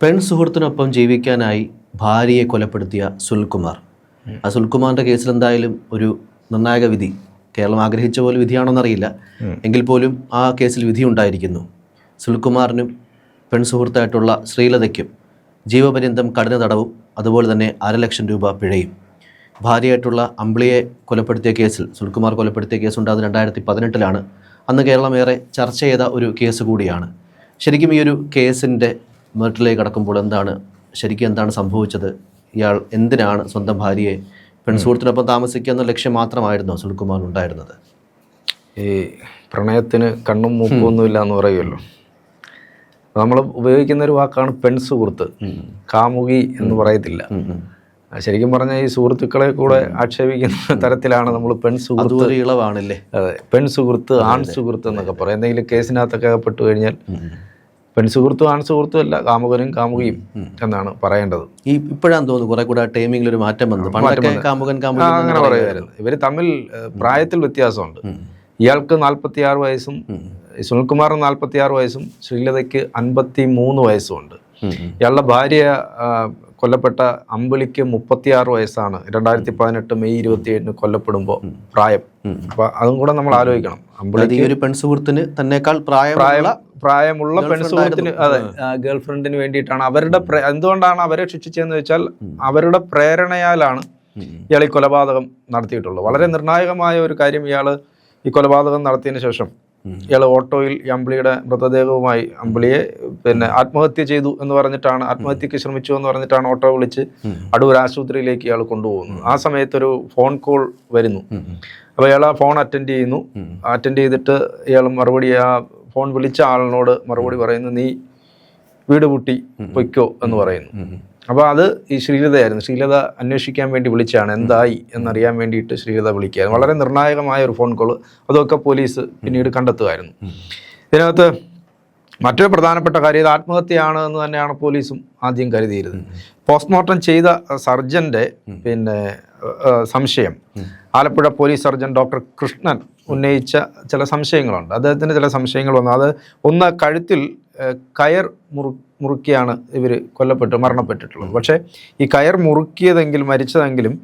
പെൺ സുഹൃത്തിനൊപ്പം ജീവിക്കാനായി ഭാര്യയെ കൊലപ്പെടുത്തിയ സുനിൽകുമാർ. ആ സുനിൽകുമാറിൻ്റെ കേസിൽ എന്തായാലും ഒരു നിർണായക വിധി കേരളം ആഗ്രഹിച്ച പോലെ വിധിയാണോന്നറിയില്ല, എങ്കിൽ പോലും ആ കേസിൽ വിധി ഉണ്ടായിരിക്കുന്നു. സുനിൽകുമാറിനും പെൺ സുഹൃത്തായിട്ടുള്ള ശ്രീലതയ്ക്കും ജീവപര്യന്തം കഠിന തടവും അതുപോലെ തന്നെ 500,000 രൂപ പിഴയും. ഭാര്യയായിട്ടുള്ള അമ്പിളിയെ കൊലപ്പെടുത്തിയ കേസിൽ, സുനിൽകുമാർ കൊലപ്പെടുത്തിയ കേസുണ്ട്, അത് 2018 അന്ന് കേരളം ഏറെ ചർച്ച ചെയ്ത ഒരു കേസ് കൂടിയാണ്. ശരിക്കും ഈ ഒരു കേസിൻ്റെ മെറിറ്റിലേക്ക് കടക്കുമ്പോൾ എന്താണ് സംഭവിച്ചത്? ഇയാൾ എന്തിനാണ് സ്വന്തം ഭാര്യയെ പെൺസുഹൃത്തിനൊപ്പം താമസിക്കുക എന്ന ലക്ഷ്യം മാത്രമായിരുന്നോ സുനിൽകുമാർ ഉണ്ടായിരുന്നത്? ഈ പ്രണയത്തിന് കണ്ണും മൂക്കും ഒന്നുമില്ല എന്ന് പറയുമല്ലോ. നമ്മൾ ഉപയോഗിക്കുന്ന ഒരു വാക്കാണ് പെൺസുഹൃത്ത്, കാമുകി എന്ന് പറയത്തില്ല. ശരിക്കും പറഞ്ഞാൽ ഈ സുഹൃത്തുക്കളെ കൂടെ ആക്ഷേപിക്കുന്ന തരത്തിലാണ് നമ്മൾ പെൺസുഹൃത്ത്, ഇളവാണല്ലേ? അതെ, പെൺസുഹൃത്ത്, ആൺ സുഹൃത്ത് എന്നൊക്കെ പറയും. എന്തെങ്കിലും കേസിനകത്തൊക്കെ അകപ്പെട്ടു കഴിഞ്ഞാൽ പെൺസുഹൃത്തും ആൺസുഹൃത്തും അല്ല, കാമുകനും കാമുകിയും എന്നാണ് പറയേണ്ടത്. ഇപ്പോഴാന്ന് തോന്നുന്നു കുറെ കൂടെ ടൈമിംഗിൽ ഒരു മാറ്റം വന്നു. അങ്ങനെ പറയുമായിരുന്നു. ഇവർ തമ്മിൽ പ്രായത്തിൽ വ്യത്യാസമുണ്ട്. ഇയാൾക്ക് 46 വയസ്സും സുനിൽകുമാറിന് 46 വയസ്സും ശ്രീലതയ്ക്ക് 53 വയസ്സുമുണ്ട്. ഇയാളുടെ ഭാര്യ കൊല്ലപ്പെട്ട അമ്പിളിക്ക് 36 വയസ്സാണ്. 2018 മെയ് 27 കൊല്ലപ്പെടുമ്പോൾ പ്രായം. അപ്പൊ അതും കൂടെ നമ്മൾ ആലോചിക്കണം. അമ്പിളി ഒരു പെൺസുഹൃത്തിന് തന്നെക്കാൾ പ്രായമുള്ള പെൺസുഹൃത്തിന്, അതെ, ഗേൾ ഫ്രണ്ടിന് വേണ്ടിയിട്ടാണ് അവരുടെ എന്തുകൊണ്ടാണ് അവരെ ശിക്ഷിച്ചതെന്ന് വെച്ചാൽ അവരുടെ പ്രേരണയാലാണ് ഇയാൾ ഈ കൊലപാതകം നടത്തിയിട്ടുള്ളത്. വളരെ നിർണായകമായ ഒരു കാര്യം, ഇയാൾ ഈ കൊലപാതകം നടത്തിയതിനു ശേഷം ഇയാൾ ഓട്ടോയിൽ ഈ അമ്പിളിയുടെ മൃതദേഹവുമായി അമ്പിളിയെ ആത്മഹത്യ ചെയ്തു എന്ന് പറഞ്ഞിട്ടാണ്, ആത്മഹത്യക്ക് ശ്രമിച്ചു എന്ന് പറഞ്ഞിട്ടാണ് ഓട്ടോ വിളിച്ച് അടൂർ ആശുപത്രിയിലേക്ക് ഇയാൾ കൊണ്ടുപോകുന്നു. ആ സമയത്തൊരു ഫോൺ കോൾ വരുന്നു. അപ്പോൾ ഇയാൾ ആ ഫോൺ അറ്റൻഡ് ചെയ്തിട്ട് ഇയാൾ മറുപടി, ആ ഫോൺ വിളിച്ച ആളിനോട് മറുപടി പറയുന്നു, നീ വീട് പൂട്ടി പൊയ്ക്കോ എന്ന് പറയുന്നു. അപ്പോൾ അത് ഈ ശ്രീലതയായിരുന്നു. ശ്രീലത അന്വേഷിക്കാൻ വേണ്ടി വിളിച്ചാണ്, എന്തായി എന്നറിയാൻ വേണ്ടിയിട്ട് ശ്രീലത വിളിക്കുകയായിരുന്നു. വളരെ നിർണായകമായ ഒരു ഫോൺ കോൾ. അതൊക്കെ പോലീസ് പിന്നീട് കണ്ടെത്തുമായിരുന്നു. ഇതിനകത്ത് മറ്റൊരു പ്രധാനപ്പെട്ട കാര്യം, ഇത് ആത്മഹത്യയാണ് എന്ന് തന്നെയാണ് പോലീസും ആദ്യം കരുതിയിരുന്നത്. പോസ്റ്റ്മോർട്ടം ചെയ്ത സർജൻ്റെ സംശയം, Alappuzha police surgeon doctor Krishnan ഉന്നയിച്ച ചില സംശയങ്ങളുണ്ട്. അദ്ദേഹത്തിന് ചില സംശയങ്ങൾ വന്നു. അത് ഒന്ന്, കഴുത്തിൽ കയർ മുറുക്കിയാണ് ഇവർ മരണപ്പെട്ടിട്ടുള്ളത്. പക്ഷേ ഈ കയർ മരിച്ചതെങ്കിലും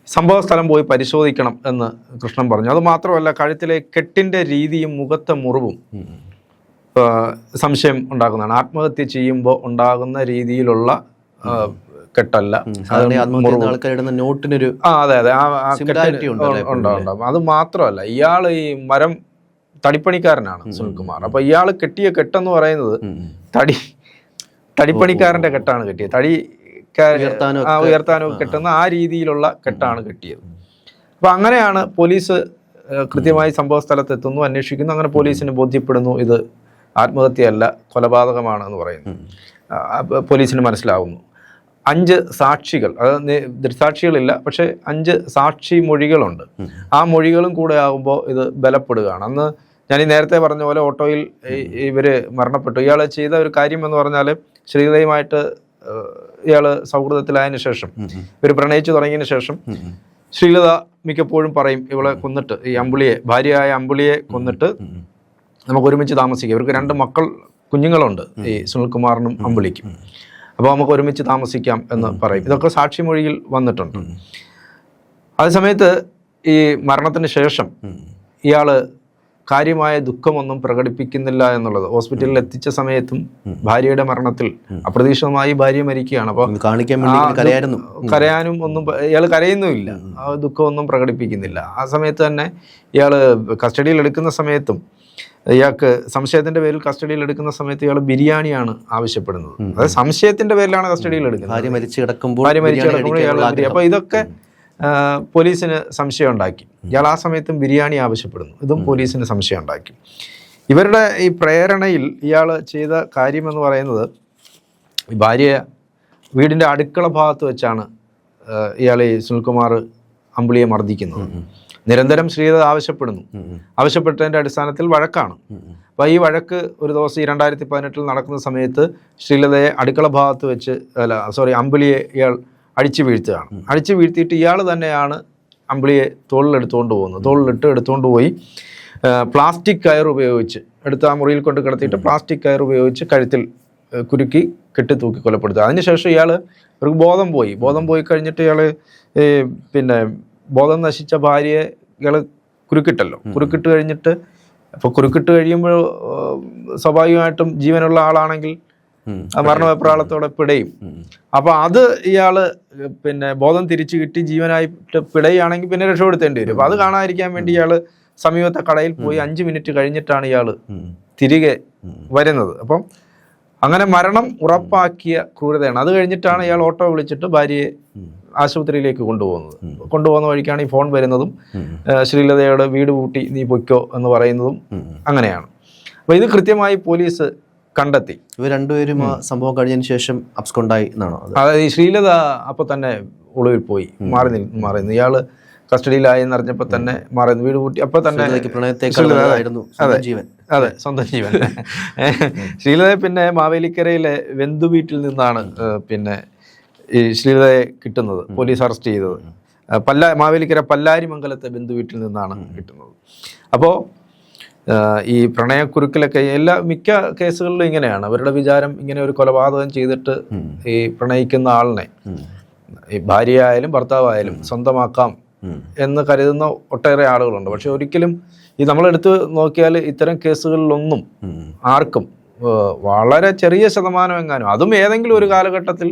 സംഭവ സ്ഥലം പോയി പരിശോധിക്കണം എന്ന് കൃഷ്ണൻ പറഞ്ഞു. അതുമാത്രമല്ല, കഴുത്തിലെ കെട്ടിൻ്റെ രീതിയും മുഖത്തെ മുറിവും സംശയം ഉണ്ടാക്കുന്നതാണ്. ആത്മഹത്യ ചെയ്യുമ്പോൾ ഉണ്ടാകുന്ന രീതിയിലുള്ള കെട്ടല്ല. നോട്ടിനൊരു അതെ, ഉണ്ടാവും. അത് മാത്രമല്ല, ഇയാൾ ഈ തടിപ്പണിക്കാരനാണ് സുനിൽകുമാർ. അപ്പൊ ഇയാൾ കെട്ടിയ കെട്ടെന്ന് പറയുന്നത് തടിപ്പണിക്കാരന്റെ കെട്ടാണ് കെട്ടിയത്. ഉയർത്താനോ കെട്ടുന്ന ആ രീതിയിലുള്ള കെട്ടാണ് കെട്ടിയത്. അപ്പൊ അങ്ങനെയാണ് പോലീസ് കൃത്യമായി സംഭവ സ്ഥലത്തെത്തുന്നു, അന്വേഷിക്കുന്നു. അങ്ങനെ പോലീസിന് ബോധ്യപ്പെടുന്നു ഇത് ആത്മഹത്യയല്ല, കൊലപാതകമാണ് എന്ന് പറയുന്നു. പോലീസിന് മനസ്സിലാവുന്നു. 5 സാക്ഷികൾ, അത് ദൃക്സാക്ഷികളില്ല, പക്ഷെ 5 സാക്ഷി മൊഴികളുണ്ട്. ആ മൊഴികളും കൂടെ ആകുമ്പോൾ ഇത് ബലപ്പെടുകയാണ്. അന്ന് ഞാൻ ഈ നേരത്തെ പറഞ്ഞ പോലെ ഓട്ടോയിൽ ഇവര് മരണപ്പെട്ടു. ഇയാൾ ചെയ്ത ഒരു കാര്യം എന്ന് പറഞ്ഞാൽ, ശ്രീലതയുമായിട്ട് ഇയാൾ സൗഹൃദത്തിലായതിനു ശേഷം, ഇവർ പ്രണയിച്ചു തുടങ്ങിയതിന് ശേഷം ശ്രീലത മിക്കപ്പോഴും പറയും, ഇവളെ കൊന്നിട്ട്, ഈ ഭാര്യയായ അമ്പിളിയെ കൊന്നിട്ട് നമുക്ക് ഒരുമിച്ച് താമസിക്കാം. ഇവർക്ക് 2 കുഞ്ഞുങ്ങളുണ്ട്, ഈ സുനിൽകുമാറിനും അമ്പിളിക്കും. അപ്പോൾ നമുക്ക് ഒരുമിച്ച് താമസിക്കാം എന്ന് പറയും. ഇതൊക്കെ സാക്ഷിമൊഴിയിൽ വന്നിട്ടുണ്ട്. അതേസമയത്ത് ഈ മരണത്തിന് ശേഷം ഇയാൾ കാര്യമായ ദുഃഖമൊന്നും പ്രകടിപ്പിക്കുന്നില്ല എന്നുള്ളത്. ഹോസ്പിറ്റലിൽ എത്തിച്ച സമയത്തും ഭാര്യയുടെ മരണത്തിൽ അപ്രതീക്ഷിതമായി ഭാര്യ മരിക്കുകയാണ്. അപ്പോൾ കരയാനും ഒന്നും ഇയാൾ കരയുന്നുമില്ല, ആ ദുഃഖമൊന്നും പ്രകടിപ്പിക്കുന്നില്ല. ആ സമയത്ത് തന്നെ ഇയാൾ കസ്റ്റഡിയിൽ എടുക്കുന്ന സമയത്തും, ഇയാൾക്ക് സംശയത്തിന്റെ പേരിൽ കസ്റ്റഡിയിൽ എടുക്കുന്ന സമയത്ത് ഇയാൾ ബിരിയാണിയാണ് ആവശ്യപ്പെടുന്നത്. അതായത് സംശയത്തിന്റെ പേരിലാണ് കസ്റ്റഡിയിൽ എടുക്കുന്നത്. ഭാര്യ മരിച്ചു കിടക്കുമ്പോൾ അപ്പോൾ ഇതൊക്കെ പോലീസിന് സംശയം ഉണ്ടാക്കി. ഇയാൾ ആ സമയത്തും ബിരിയാണി ആവശ്യപ്പെടുന്നു. ഇതും പോലീസിന് സംശയം ഉണ്ടാക്കി. ഇവരുടെ ഈ പ്രേരണയിൽ ഇയാൾ ചെയ്ത കാര്യം എന്ന് പറയുന്നത്, ഭാര്യ വീടിന്റെ അടുക്കള ഭാഗത്ത് വെച്ചാണ് ഇയാൾ ഈ സുനിൽകുമാർ അമ്പിളിയെ മർദ്ദിക്കുന്നത്. നിരന്തരം ശ്രീലത ആവശ്യപ്പെട്ടതിൻ്റെ അടിസ്ഥാനത്തിൽ വഴക്കാണ്. അപ്പോൾ ഈ വഴക്ക് ഒരു ദിവസം ഈ 2018 നടക്കുന്ന സമയത്ത് ശ്രീലതയെ അടുക്കള ഭാഗത്ത് വെച്ച് അമ്പിളിയെ ഇയാൾ അടിച്ചു വീഴ്ത്തിയിട്ട് ഇയാൾ തന്നെയാണ് അമ്പിളിയെ തോളിലിട്ട് എടുത്തുകൊണ്ട് പോയി പ്ലാസ്റ്റിക് കയർ ഉപയോഗിച്ച്, ആ മുറിയിൽ കൊണ്ട് കിടത്തിയിട്ട് പ്ലാസ്റ്റിക് കയർ ഉപയോഗിച്ച് കഴുത്തിൽ കുരുക്കി കെട്ടിത്തൂക്കി കൊലപ്പെടുത്തുക. അതിനുശേഷം ഇവർക്ക് ബോധം പോയി കഴിഞ്ഞിട്ട് പിന്നെ ബോധം നശിച്ച ഭാര്യയെ കുരുക്കിട്ട് കഴിഞ്ഞിട്ട്, അപ്പോൾ കുരുക്കിട്ട് കഴിയുമ്പോൾ സ്വാഭാവികമായിട്ടും ജീവനുള്ള ആളാണെങ്കിൽ മരണവെപ്രാളത്തോടെ പിടയും. അപ്പോൾ അത് പിന്നെ ബോധം തിരിച്ചു കിട്ടി ജീവനായിട്ട് പിടയുകയാണെങ്കിൽ പിന്നെ രക്ഷപ്പെടുത്തേണ്ടി വരും. അപ്പോൾ അത് കാണാതിരിക്കാൻ വേണ്ടി സമീപത്തെ കടയിൽ പോയി 5 മിനിറ്റ് കഴിഞ്ഞിട്ടാണ് തിരികെ വരുന്നത്. അപ്പം അങ്ങനെ മരണം ഉറപ്പാക്കിയ ക്രൂരതയാണ്. അത് കഴിഞ്ഞിട്ടാണ് ഓട്ടോ വിളിച്ചിട്ട് ഭാര്യയെ ആശുപത്രിയിലേക്ക് കൊണ്ടുപോകുന്ന വഴിക്കാണ് ഈ ഫോൺ വരുന്നതും ശ്രീലതയോട് വീട് പൂട്ടി നീ പൊയ്ക്കോ എന്ന് പറയുന്നതും അങ്ങനെയാണ്. അപ്പോൾ ഇത് കൃത്യമായി പോലീസ് കണ്ടെത്തി. ഇവർ രണ്ടുപേരും ആ സംഭവം കഴിഞ്ഞതിന് ശേഷം അബ്സ്കോണ്ടായി എന്നാണോ? അതായത് ഈ ശ്രീലത അപ്പോൾ തന്നെ ഒളിവിൽ പോയി മാറുന്നു. ഇയാള് കസ്റ്റഡിയിലായി എന്നറിഞ്ഞപ്പോൾ തന്നെ മാറുന്നു, വീട് പൂട്ടി. അപ്പോൾ തന്നെ അതെ, സ്വന്തം ജീവൻ. ശ്രീലതയെ പിന്നെ മാവേലിക്കരയിലെ വെന്തു വീട്ടിൽ നിന്നാണ് പിന്നെ ഈ ശ്രീലതയെ കിട്ടുന്നത്, പോലീസ് അറസ്റ്റ് ചെയ്തത്. മാവേലിക്കര പല്ലാരിമംഗലത്തെ ബന്ധു വീട്ടിൽ നിന്നാണ് കിട്ടുന്നത്. അപ്പോൾ ഈ പ്രണയക്കുരുക്കിലൊക്കെ മിക്ക കേസുകളിലും ഇങ്ങനെയാണ്. അവരുടെ വിചാരം ഇങ്ങനെ ഒരു കൊലപാതകം ചെയ്തിട്ട് ഈ പ്രണയിക്കുന്ന ആളിനെ, ഈ ഭാര്യയായാലും ഭർത്താവായാലും സ്വന്തമാക്കാം എന്ന് കരുതുന്ന ഒട്ടേറെ ആളുകളുണ്ട്. പക്ഷെ ഒരിക്കലും നമ്മളെടുത്ത് നോക്കിയാൽ ഇത്തരം കേസുകളിലൊന്നും ആർക്കും വളരെ ചെറിയ ശതമാനം എങ്ങാനും, അതും ഏതെങ്കിലും ഒരു കാലഘട്ടത്തിൽ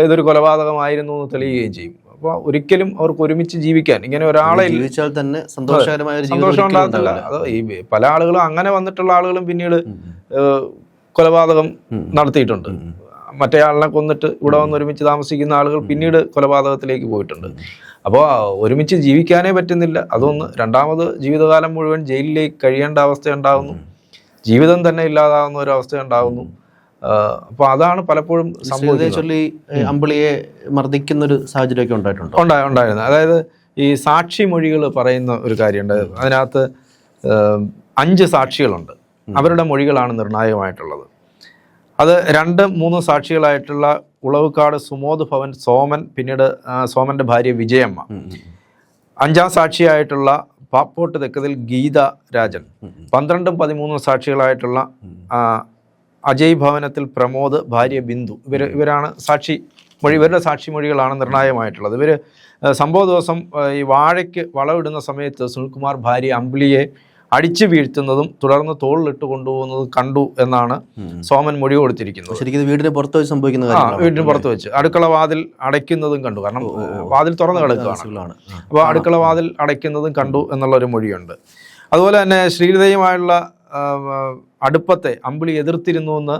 ഇതൊരു കൊലപാതകമായിരുന്നു എന്ന് തെളിയുകയും ചെയ്യും. അപ്പോൾ ഒരിക്കലും അവർക്ക് ഒരുമിച്ച് ജീവിക്കാൻ, ഇങ്ങനെ ഒരാളെ ജീവിച്ചാൽ തന്നെ സന്തോഷം ഉണ്ടാകത്തില്ല. അത് ഈ പല ആളുകളും അങ്ങനെ വന്നിട്ടുള്ള ആളുകളും പിന്നീട് കൊലപാതകം നടത്തിയിട്ടുണ്ട്. മറ്റേ ആളിനെ കൊന്നിട്ട് ഇവിടെ വന്ന് ഒരുമിച്ച് താമസിക്കുന്ന ആളുകൾ പിന്നീട് കൊലപാതകത്തിലേക്ക് പോയിട്ടുണ്ട്. അപ്പോൾ ഒരുമിച്ച് ജീവിക്കാനേ പറ്റുന്നില്ല. അതൊന്ന്. രണ്ടാമത് ജീവിതകാലം മുഴുവൻ ജയിലിലേക്ക് കഴിയേണ്ട അവസ്ഥ ഉണ്ടാകുന്നു, ജീവിതം തന്നെ ഇല്ലാതാകുന്ന ഒരു അവസ്ഥ ഉണ്ടാകുന്നു. അപ്പോൾ അതാണ് പലപ്പോഴും സംഭവിച്ചൊല്ലി അമ്പിളിയെ മർദ്ദിക്കുന്ന ഒരു സാഹചര്യമൊക്കെ ഉണ്ടായിരുന്നു. അതായത് ഈ സാക്ഷി മൊഴികൾ പറയുന്ന ഒരു കാര്യമുണ്ട്. അതിനകത്ത് 5 സാക്ഷികളുണ്ട്. അവരുടെ മൊഴികളാണ് നിർണായകമായിട്ടുള്ളത്. അത് 2-3 സാക്ഷികളായിട്ടുള്ള ഉളവുക്കാട് സുമോദ് ഭവൻ സോമൻ, പിന്നീട് സോമന്റെ ഭാര്യ വിജയമ്മ. 5ാം സാക്ഷിയായിട്ടുള്ള പാപ്പോട്ട് തെക്കതിൽ ഗീത രാജൻ. 12-13 സാക്ഷികളായിട്ടുള്ള അജയ് ഭവനത്തിൽ പ്രമോദ്, ഭാര്യ ബിന്ദു. ഇവരാണ് ഇവരുടെ സാക്ഷി മൊഴികളാണ് നിർണായകമായിട്ടുള്ളത്. ഇവർ സംഭവ ദിവസം ഈ വാഴയ്ക്ക് വളവിടുന്ന സമയത്ത് സുനിൽകുമാർ ഭാര്യ അമ്പിളിയെ അടിച്ചു വീഴ്ത്തുന്നതും തുടർന്ന് തോളിലിട്ട് കൊണ്ടുപോകുന്നതും കണ്ടു എന്നാണ് സോമൻ മൊഴി കൊടുത്തിരിക്കുന്നത്. ശരിക്കും വീടിന് പുറത്ത് വെച്ച് സംഭവിക്കുന്ന വീടിന് പുറത്ത് വെച്ച് അടുക്കള വാതിൽ അടയ്ക്കുന്നതും കണ്ടു. കാരണം വാതിൽ തുറന്നു കിടക്കുകയാണ്. അപ്പോൾ അടുക്കള വാതിൽ അടയ്ക്കുന്നതും കണ്ടു എന്നുള്ളൊരു മൊഴിയുണ്ട്. അതുപോലെ തന്നെ ശ്രീലതയുമായുള്ള അടുപ്പത്തെ അമ്പിളി എതിർത്തിരുന്നു എന്ന്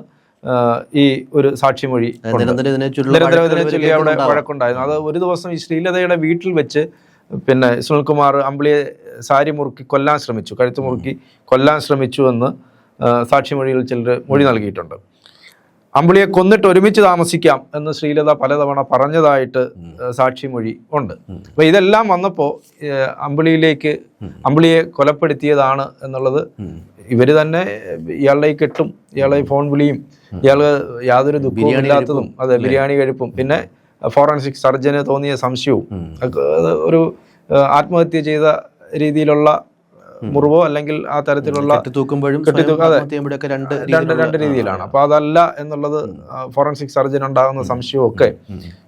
ഈ ഒരു സാക്ഷിമൊഴി. നിരന്തരം ചൊല്ലി അവിടെ വഴക്കുണ്ടായിരുന്നു. അത് ഒരു ദിവസം ഈ ശ്രീലതയുടെ വീട്ടിൽ വെച്ച് പിന്നെ സുനിൽകുമാർ അമ്പിളിയെ സാരി മുറുക്കി കൊല്ലാൻ ശ്രമിച്ചു, കഴുത്ത് മുറുക്കി കൊല്ലാൻ ശ്രമിച്ചു എന്ന് സാക്ഷിമൊഴിയിൽ ചിലർ മൊഴി നൽകിയിട്ടുണ്ട്. അമ്പിളിയെ കൊന്നിട്ട് ഒരുമിച്ച് താമസിക്കാം എന്ന് ശ്രീലത പലതവണ പറഞ്ഞതായിട്ട് സാക്ഷിമൊഴി ഉണ്ട്. അപ്പോൾ ഇതെല്ലാം വന്നപ്പോൾ അമ്പിളിയെ കൊലപ്പെടുത്തിയതാണ് എന്നുള്ളത് ഇവർ തന്നെ ഇയാളുടെ കെട്ടും ഇയാളെ ഫോൺ വിളിയും ഇയാൾ യാതൊരു ദുഃഖവും ഇല്ലാത്തതും, അതെ, ബിരിയാണി കഴിപ്പും, പിന്നെ ഫോറൻസിക് സർജന് തോന്നിയ സംശയവും, ഒരു ആത്മഹത്യ ചെയ്ത രീതിയിലുള്ള മുറിവോ അല്ലെങ്കിൽ ആ തരത്തിലുള്ള രണ്ട് രീതിയിലാണ്. അപ്പോൾ അതല്ല എന്നുള്ളത് ഫോറൻസിക് സർജൻ ഉണ്ടാകുന്ന സംശയവും ഒക്കെ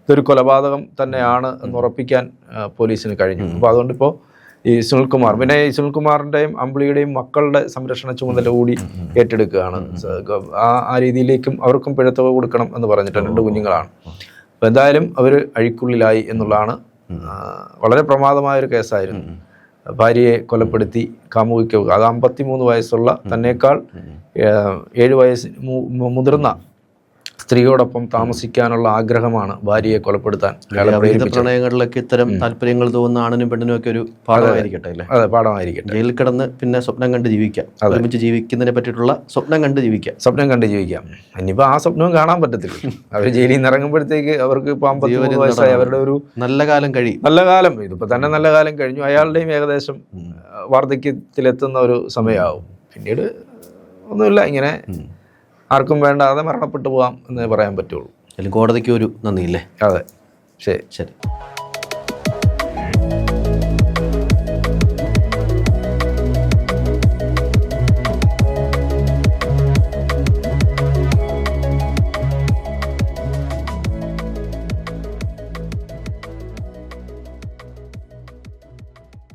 ഇതൊരു കൊലപാതകം തന്നെയാണ് എന്ന് ഉറപ്പിക്കാൻ പോലീസിന് കഴിഞ്ഞു. അപ്പോൾ അതുകൊണ്ട് ഇപ്പോൾ ഈ സുനിൽകുമാർ, പിന്നെ ഈ സുനിൽകുമാറിൻ്റെയും അമ്പിളിയുടെയും മക്കളുടെ സംരക്ഷണ ചുമതല കൂടി ഏറ്റെടുക്കുകയാണ്. ആ രീതിയിലേക്കും അവർക്കും പിഴത്തുക കൊടുക്കണം എന്ന് പറഞ്ഞിട്ട് 2 കുഞ്ഞുങ്ങളാണ്. അപ്പോൾ എന്തായാലും അവർ അഴിക്കുള്ളിലായി എന്നുള്ളതാണ്. വളരെ പ്രമാദമായൊരു കേസായിരുന്നു. ഭാര്യയെ കൊലപ്പെടുത്തി കാമുകിക്ക്, അത് 53 വയസ്സുള്ള തന്നേക്കാൾ 7 വയസ്സ് മുതിർന്ന സ്ത്രീയോടൊപ്പം താമസിക്കാനുള്ള ആഗ്രഹമാണ് ഭാര്യയെ കൊലപ്പെടുത്താൻ പ്രണയങ്ങളിലൊക്കെ ഇത്തരം താല്പര്യങ്ങൾ തോന്നുന്ന ആണിനും പെണ്ണിനും ഒക്കെ ഒരു പാഠമായിരിക്കട്ടെ അല്ലേ? അതെ, പാഠമായിരിക്കട്ടെ. ജയിലിൽ കിടന്ന് പിന്നെ സ്വപ്നം കണ്ട് ജീവിക്കാം, ഒരുമിച്ച് ജീവിക്കുന്നതിനെ പറ്റിയിട്ടുള്ള സ്വപ്നം കണ്ട് ജീവിക്കാം. ഇനിയിപ്പോൾ ആ സ്വപ്നവും കാണാൻ പറ്റത്തില്ല. അവർ ജയിലിൽ നിന്ന് ഇറങ്ങുമ്പോഴത്തേക്ക് അവർക്ക് ഇപ്പോൾ 53 വയസ്സായി. അവരുടെ ഒരു നല്ല കാലം കഴിയും. ഇതിപ്പോൾ തന്നെ നല്ല കാലം കഴിഞ്ഞു. അയാളുടെയും ഏകദേശം വാർദ്ധക്യത്തിലെത്തുന്ന ഒരു സമയമാവും. പിന്നീട് ഒന്നുമില്ല, ഇങ്ങനെ ആർക്കും വേണ്ടാതെ മരണപ്പെട്ടു പോകാം എന്നേ പറയാൻ പറ്റുള്ളൂ. കോടതിക്ക് ഒരു നന്ദിയില്ലേ? അതെ, ശരി.